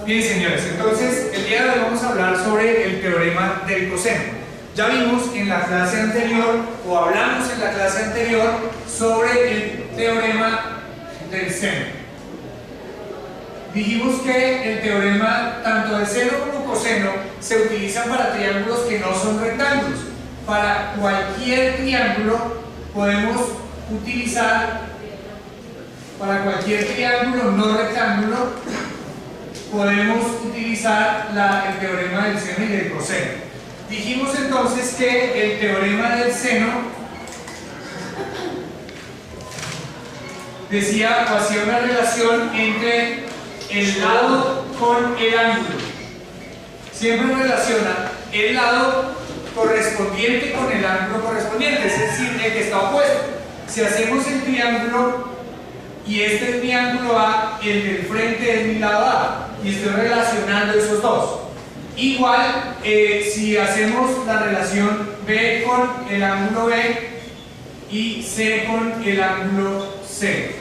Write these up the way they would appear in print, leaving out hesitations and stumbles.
Bien, señores, entonces el día de hoy vamos a hablar sobre el teorema del coseno. Ya vimos en la clase anterior, o hablamos en la clase anterior, sobre el teorema del seno. Dijimos que el teorema tanto de seno como coseno se utilizan para triángulos que no son rectángulos. Para cualquier triángulo podemos utilizar, para cualquier triángulo no rectángulo, podemos utilizar el teorema del seno y del coseno. Dijimos entonces que el teorema del seno decía o hacía una relación entre el lado con el ángulo. Siempre relaciona el lado correspondiente con el ángulo correspondiente, es decir, el que está opuesto. Si hacemos el triángulo y este es mi ángulo A, el del frente es mi lado A, y estoy relacionando esos dos. Igual, si hacemos la relación B con el ángulo B y C con el ángulo C,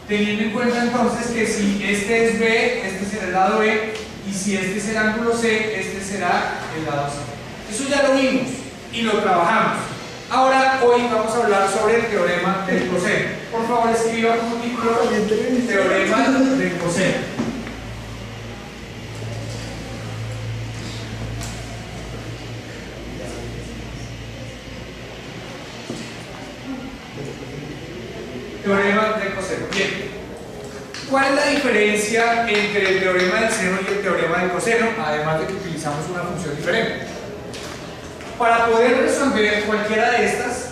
teniendo en cuenta entonces que si este es B, este será el lado B, y si este es el ángulo C, este será el lado C. Eso ya lo vimos y lo trabajamos. Ahora, hoy vamos a hablar sobre el teorema del coseno. Por favor, escriba como título el teorema del coseno. Teorema del coseno. Bien. ¿Cuál es la diferencia entre el teorema del seno y el teorema del coseno? Además de que utilizamos una función diferente. Para poder resolver cualquiera de estas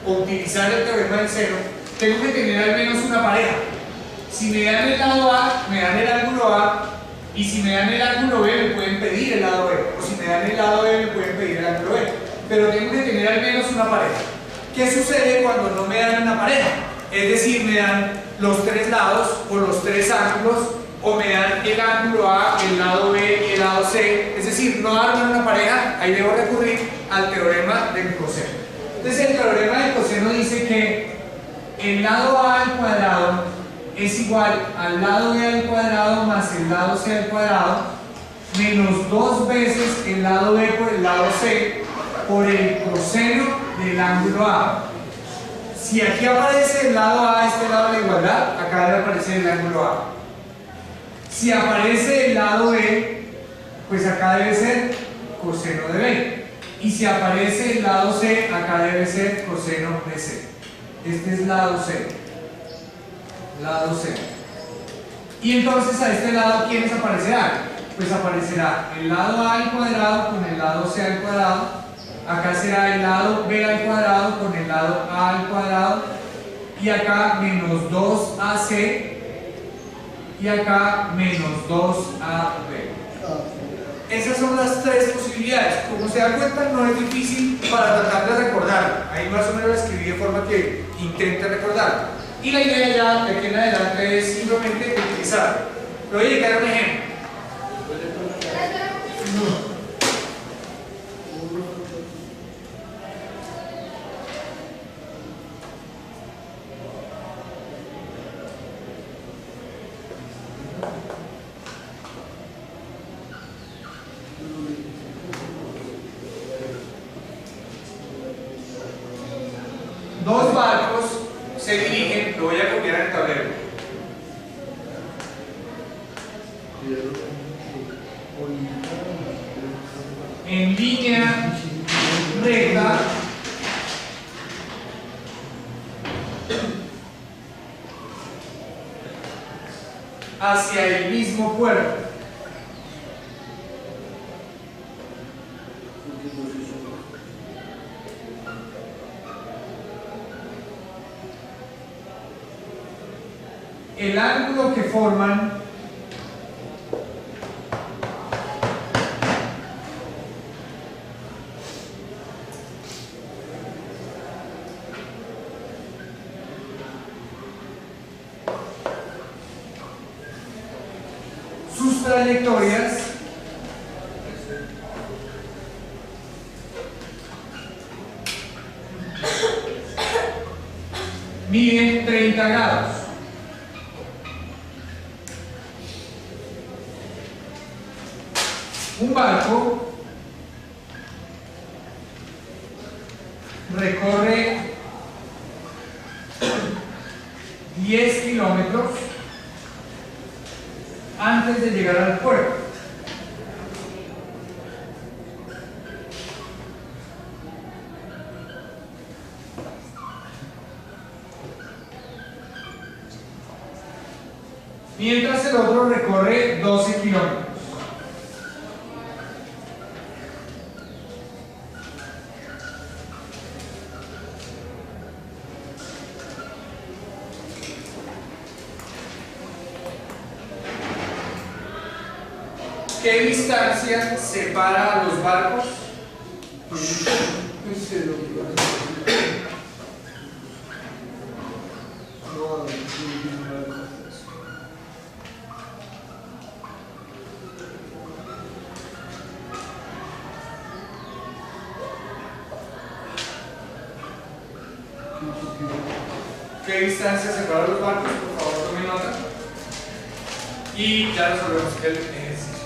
o utilizar el teorema del seno, tengo que tener al menos una pareja. Si me dan el lado A, me dan el ángulo A, y si me dan el ángulo B, me pueden pedir el lado B, o si me dan el lado B, me pueden pedir el ángulo B. Pero tengo que tener al menos una pareja. ¿Qué sucede cuando no me dan una pareja? Es decir, me dan los tres lados o los tres ángulos, o me dan el ángulo A, el lado B y el lado C, es decir, no darme una pareja, ahí debo recurrir al teorema del coseno. Entonces el teorema del coseno dice que el lado A al cuadrado es igual al lado B al cuadrado más el lado C al cuadrado menos 2 veces el lado B por el lado C por el coseno del ángulo A. Si aquí aparece el lado A, este lado de la igualdad, acá debe aparecer el ángulo A. Si aparece el lado B, pues acá debe ser coseno de B. Y si aparece el lado C, acá debe ser coseno de C. Este es lado C. Lado C. Y entonces a este lado, ¿quiénes aparecerán? Pues aparecerá el lado A al cuadrado con el lado C al cuadrado. Acá será el lado B al cuadrado con el lado A al cuadrado. Y acá menos 2AC. Y acá menos 2AB. Esas son las tres posibilidades. Como se dan cuenta, no es difícil para tratar de recordar. Ahí más o menos lo escribí de forma que intente recordar. Y la idea ya de aquí en adelante es simplemente utilizar. Le voy a dedicar un ejemplo. No. Dos barcos se dirigen, lo voy a copiar en el tablero. En línea recta hacia el mismo puerto. El ángulo que forman sus trayectorias miden 30 grados. un barco recorre 10 kilómetros antes de llegar al puerto. Mientras el otro recorre 12 kilómetros. ¿Qué distancia separa a los barcos? ¿Qué distancia separa a los barcos? Por favor, tomen nota. Y ya resolvemos el ejercicio.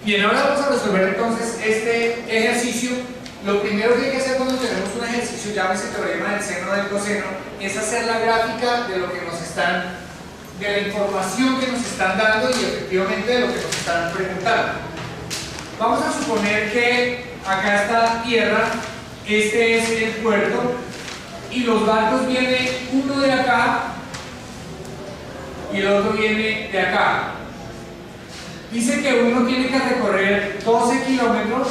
Bien, ahora vamos a resolver entonces este ejercicio. Lo primero que hay que hacer cuando tenemos un ejercicio, llámese teorema del seno o del coseno, es hacer la gráfica de lo que nos están, de la información que nos están dando y efectivamente de lo que nos están preguntando. Vamos a suponer que acá está tierra, este es el puerto y los barcos vienen uno de acá y el otro viene de acá. Dice que uno tiene que recorrer 12 kilómetros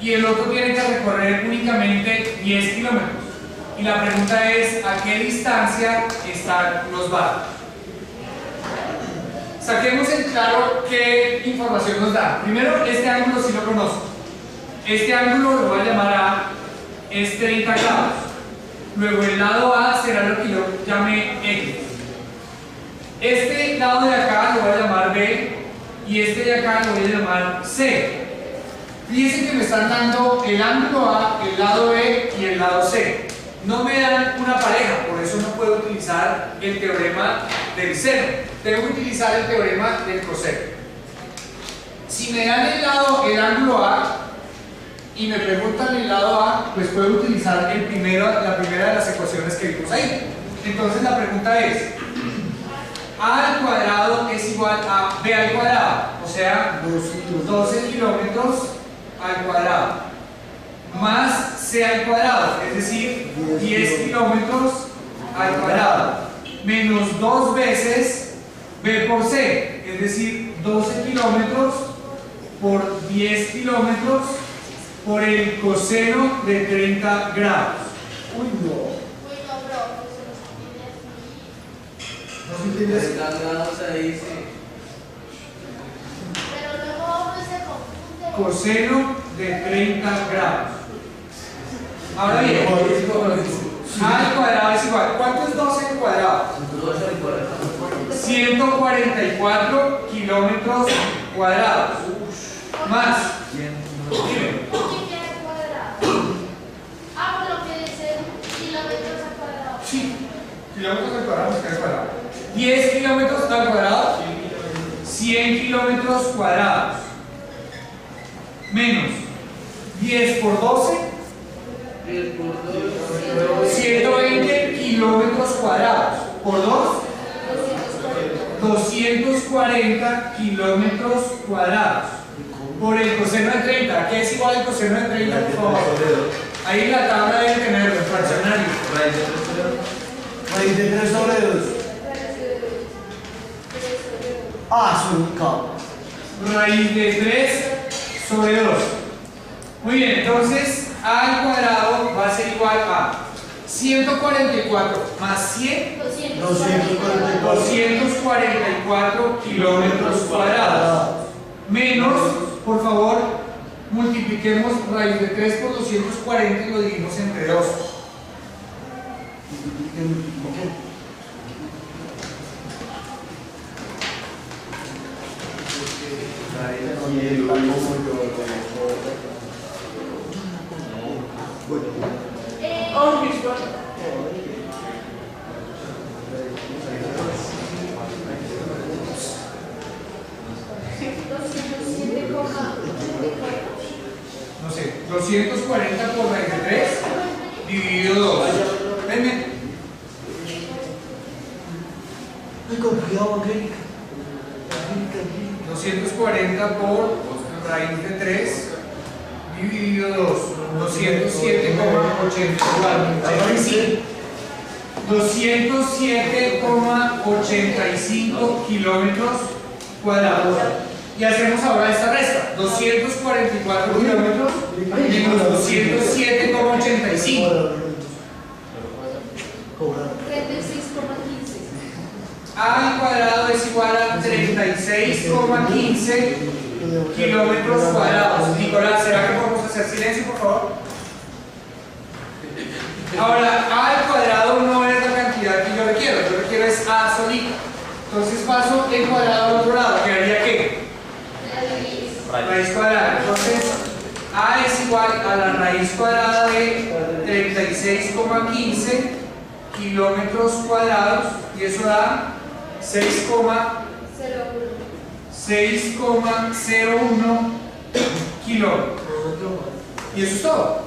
y el otro tiene que recorrer únicamente 10 kilómetros. Y la pregunta es, ¿a qué distancia están los barcos? Saquemos en claro qué información nos da. Primero, este ángulo sí lo conozco. Este ángulo lo voy a llamar A, es 30 grados. Luego el lado A será lo que yo llame X. Este lado de acá lo voy a llamar B y este de acá lo voy a llamar C. Fíjense que me están dando el ángulo A, el lado B y el lado C. No me dan una pareja, por eso no puedo utilizar el teorema del seno. Tengo que utilizar el teorema del coseno. Si me dan el ángulo A y me preguntan el lado A, pues puedo utilizar la primera de las ecuaciones que vimos ahí. Entonces la pregunta es: A al cuadrado es igual a B al cuadrado, o sea, 12 kilómetros al cuadrado, más C al cuadrado, es decir, 10 kilómetros al cuadrado, menos 2 veces B por C, es decir, 12 kilómetros por 10 kilómetros por el coseno de 30 grados. Uy, no. ¿No entiendes? Pero luego uno se confunde. Coseno de 30 grados. Ahora bien, A al cuadrado es igual. ¿Cuánto es 12 al cuadrado? 144 kilómetros cuadrados. Más. Dime. ¿Qué queda cuadrado? Ah, por lo que dice kilómetros al cuadrado. Sí, kilómetros al cuadrado es que es cuadrado. 10 kilómetros al cuadrado, 100 kilómetros cuadrados. Menos 10 por 12, 120 kilómetros cuadrados. Por 2, 240 kilómetros cuadrados. Por el coseno de 30. ¿Qué es igual al coseno de 30, por favor? Ahí en la tabla deben tenerlo, el fraccionario. Raíz de 3 sobre 2. Ah, soy un cabrón. Raíz de 3 sobre 2. Muy bien, entonces A al cuadrado va a ser igual a 144 más 100, 244 kilómetros cuadrados. Menos, por favor, multipliquemos raíz de 3 por 240 y lo dividimos entre 2. 240 por 23 dividido 2. Ven, ven. Ay, con cuidado, Angélica. 240 por raíz de 3 dividido 2. 207,85 kilómetros cuadrados. Y hacemos ahora esta resta. 244 kilómetros menos 207,85. 36,15. A al cuadrado es igual a 36,15 kilómetros cuadrados. Nicolás, ¿será que podemos hacer silencio, por favor? Ahora, A al cuadrado no es la cantidad que yo requiero. Yo requiero es A solito. Entonces paso el cuadrado al otro lado. ¿Quedaría qué? Raíz cuadrada. Entonces, A es igual a la raíz cuadrada de 36,15 kilómetros cuadrados. Y eso da 6,01 kilómetros. Y eso es todo.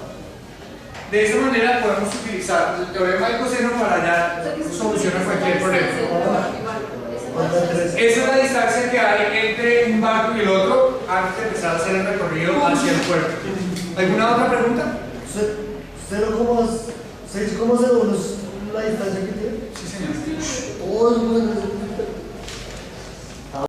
De esa manera podemos utilizar el teorema del coseno para hallar solución a cualquier problema. Esa es la distancia que hay entre un barco y el otro antes de empezar a hacer el recorrido hacia el puerto. ¿Alguna otra pregunta? 6,01 es la distancia que tiene. Sí, señor. Oh, es bueno.